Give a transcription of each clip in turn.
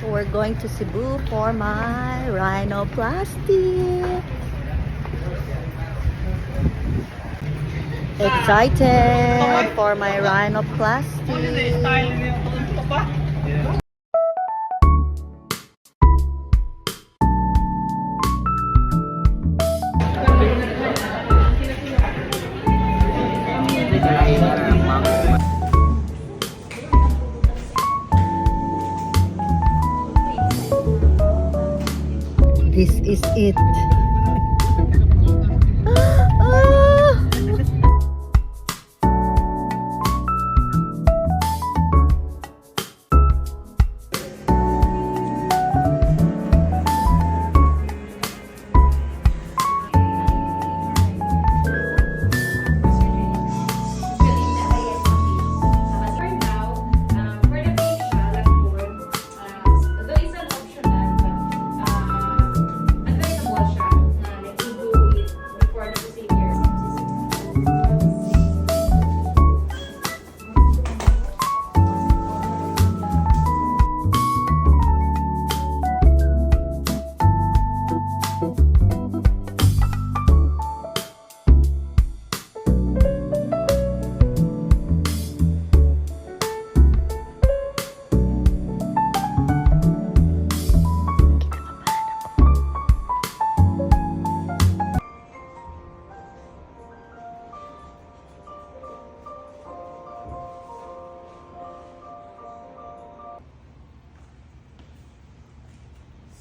we're going to Cebu for my rhinoplasty. Excited for my rhinoplasty. This is it.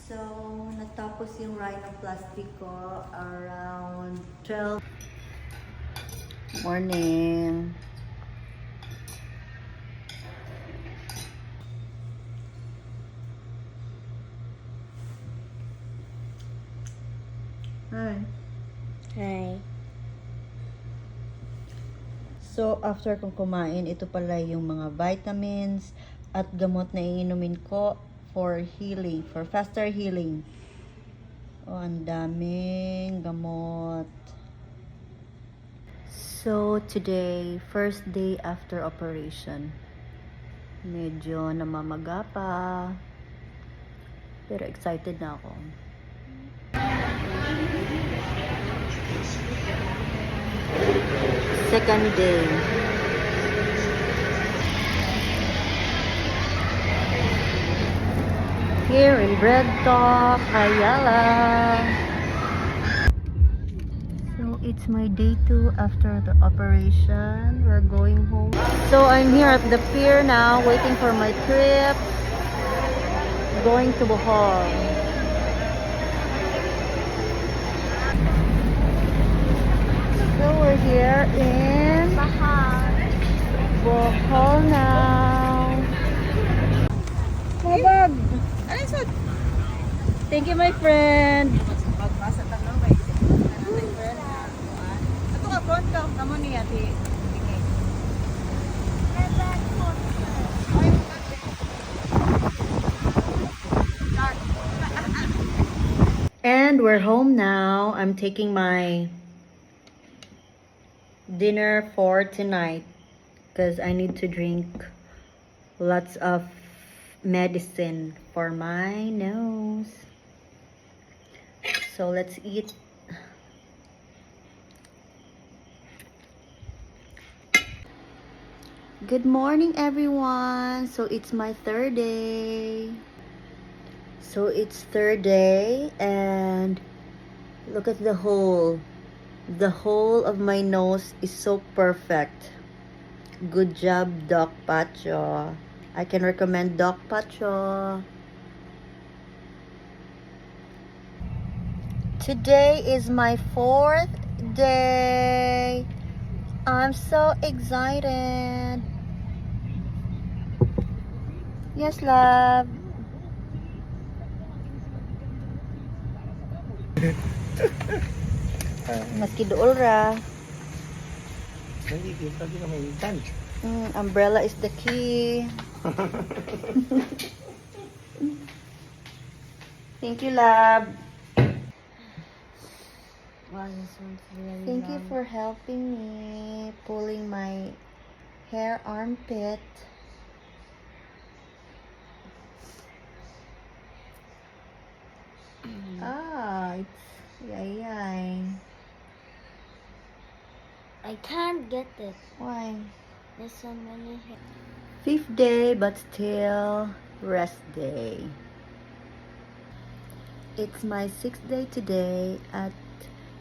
So, natapos yung rhinoplasty ko around 12. Morning. Hi. Hi. So, after kong kumain, ito pala yung mga vitamins at gamot na iinumin ko for healing, for faster healing. Oh, ang daming gamot. So, today, first day after operation. Medyo namamaga pa. Pero excited na ako. Second day. Here in Bread Talk, Ayala. So it's my day 2 after the operation. We're going home. So I'm here at the pier now, waiting for my trip. Going to Bohol. So we're here in Bohol now. My bag. Thank you, my friend. And we're home now. I'm taking my dinner for tonight because I need to drink lots of medicine for my nose. So let's eat. Good morning, everyone. So it's my third day. And look at the hole. The hole of my nose is so perfect. Good job, Doc Pacho. I can recommend Doc Pacho. Today is my 4th day. I'm so excited. Yes, love. Maski dool ra. Umbrella is the key. Thank you, love. Thank you for helping me pulling my hair armpit. I can't get it. Why? There's so many here. 5th day, but still rest day. It's my 6th day today at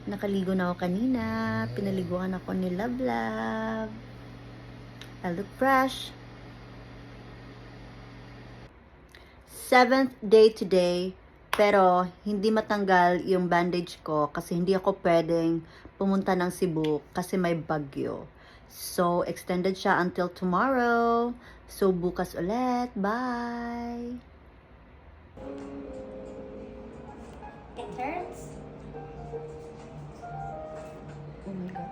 nakaligo na ako kanina. Pinaliguan ako ni Love Love. I look fresh. 7th day today, pero hindi matanggal yung bandage ko kasi hindi ako pwedeng pumunta ng Cebu kasi may bagyo. So, extended siya until tomorrow. So, bukas ulit. Bye! It hurts. Oh my God.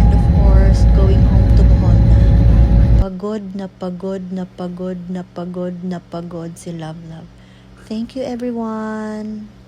And of course, going home to Bohol na. Pagod na pagod si Love Love. Thank you everyone.